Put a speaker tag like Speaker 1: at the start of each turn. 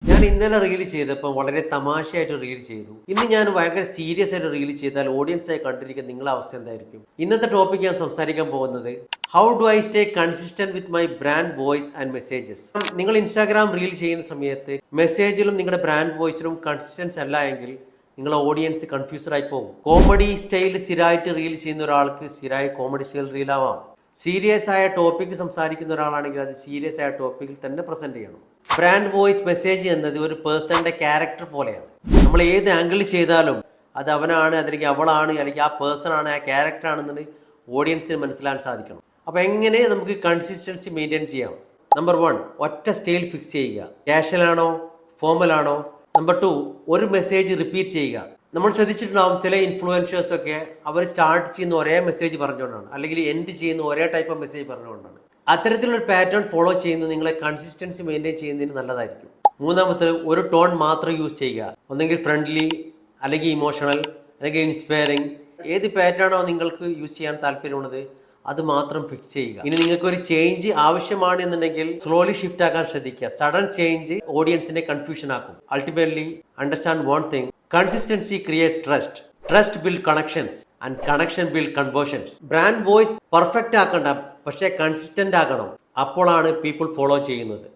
Speaker 1: ഞാൻ ഇന്നലെ റീൽ ചെയ്തപ്പോൾ വളരെ തമാശയായിട്ട് റീൽ ചെയ്തു. ഇന്ന് ഞാൻ ഭയങ്കര സീരിയസ് ആയിട്ട് റീൽ ചെയ്താൽ ഓഡിയൻസ് ആയി കണ്ടിരിക്കുന്ന നിങ്ങളുടെ അവസ്ഥ എന്തായിരിക്കും? ഇന്നത്തെ ടോപ്പിക് ഞാൻ സംസാരിക്കാൻ പോകുന്നത് how do I stay consistent with my brand voice and messages. നിങ്ങൾ ഇൻസ്റ്റാഗ്രാം റീൽ ചെയ്യുന്ന സമയത്ത് മെസ്സേജിലും നിങ്ങളുടെ ബ്രാൻഡ് വോയിസിലും കൺസിസ്റ്റൻസ് അല്ല എങ്കിൽ നിങ്ങളെ ഓഡിയൻസ് കൺഫ്യൂസ്ഡ് ആയി പോകും. കോമഡി സ്റ്റൈൽ സ്ഥിരമായിട്ട് റീൽ ചെയ്യുന്ന ഒരാൾക്ക് സ്ഥിരമായി കോമഡി സ്റ്റൈൽ റീൽ ആവാം. സീരിയസ് ആയ ടോപ്പിക് സംസാരിക്കുന്ന ഒരാളാണെങ്കിൽ അത് സീരിയസ് ആയ ടോപ്പിക്കിൽ തന്നെ പ്രസന്റ് ചെയ്യണം. ബ്രാൻഡ് വോയിസ് മെസ്സേജ് എന്നത് ഒരു പേഴ്സണിന്റെ ക്യാരക്ടർ പോലെയാണ്. നമ്മൾ ഏത് ആംഗിളിൽ ചെയ്താലും അത് അവനാണ്, അല്ലെങ്കിൽ അവളാണ്, അല്ലെങ്കിൽ ആ പേഴ്സൺ ആണ്, ആ ക്യാരക്ടർ ആണെന്നത് ഓഡിയൻസിന് മനസ്സിലാക്കാൻ സാധിക്കണം. അപ്പോൾ എങ്ങനെ നമുക്ക് കൺസിസ്റ്റൻസി മെയിൻറ്റെയിൻ ചെയ്യാം? നമ്പർ 1, ഒറ്റ സ്റ്റൈൽ ഫിക്സ് ചെയ്യുക. കാഷ്വൽ ആണോ ഫോമൽ ആണോ? നമ്പർ 2, ഒരു മെസ്സേജ് റിപ്പീറ്റ് ചെയ്യുക. നമ്മൾ ശ്രദ്ധിച്ചിട്ടുണ്ടാവും ചില ഇൻഫ്ലുവൻസേഴ്സ് ഒക്കെ അവർ സ്റ്റാർട്ട് ചെയ്യുന്ന ഒരേ മെസ്സേജ് പറഞ്ഞുകൊണ്ടാണ്, അല്ലെങ്കിൽ എൻഡ് ചെയ്യുന്ന ഒരേ ടൈപ്പ് ഓഫ് മെസ്സേജ് പറഞ്ഞുകൊണ്ടാണ്. അത്തരത്തിലൊരു പാറ്റേൺ ഫോളോ ചെയ്യുന്നത് നിങ്ങളെ കൺസിസ്റ്റൻസി മെയിൻറ്റെയിൻ ചെയ്യുന്നതിന് നല്ലതായിരിക്കും. മൂന്നാമത്തേത്, ഒരു ടോൺ മാത്രം യൂസ് ചെയ്യുക. ഒന്നെങ്കിൽ ഫ്രണ്ട്ലി, അല്ലെങ്കിൽ ഇമോഷണൽ, അല്ലെങ്കിൽ ഇൻസ്പയറിംഗ്. ഏത് പാറ്റേൺ ആണോ നിങ്ങൾക്ക് യൂസ് ചെയ്യാൻ താല്പര്യമുള്ളത് അത് മാത്രം ഫിക്സ് ചെയ്യുക. ഇനി നിങ്ങൾക്ക് ഒരു ചേഞ്ച് ആവശ്യമാണ് എന്നുണ്ടെങ്കിൽ സ്ലോലി ഷിഫ്റ്റ് ആക്കാൻ ശ്രദ്ധിക്കുക. സഡൻ ചേഞ്ച് ഓഡിയൻസിനെ കൺഫ്യൂഷൻ ആക്കും. Ultimately understand one thing: consistency create trust, trust build connections, and connection build conversions. Brand voice perfect ആക്കണ്ട, പക്ഷേ കൺസിസ്റ്റന്റ് ആകണം. അപ്പോഴാണ് പീപ്പിൾ ഫോളോ ചെയ്യുന്നത്.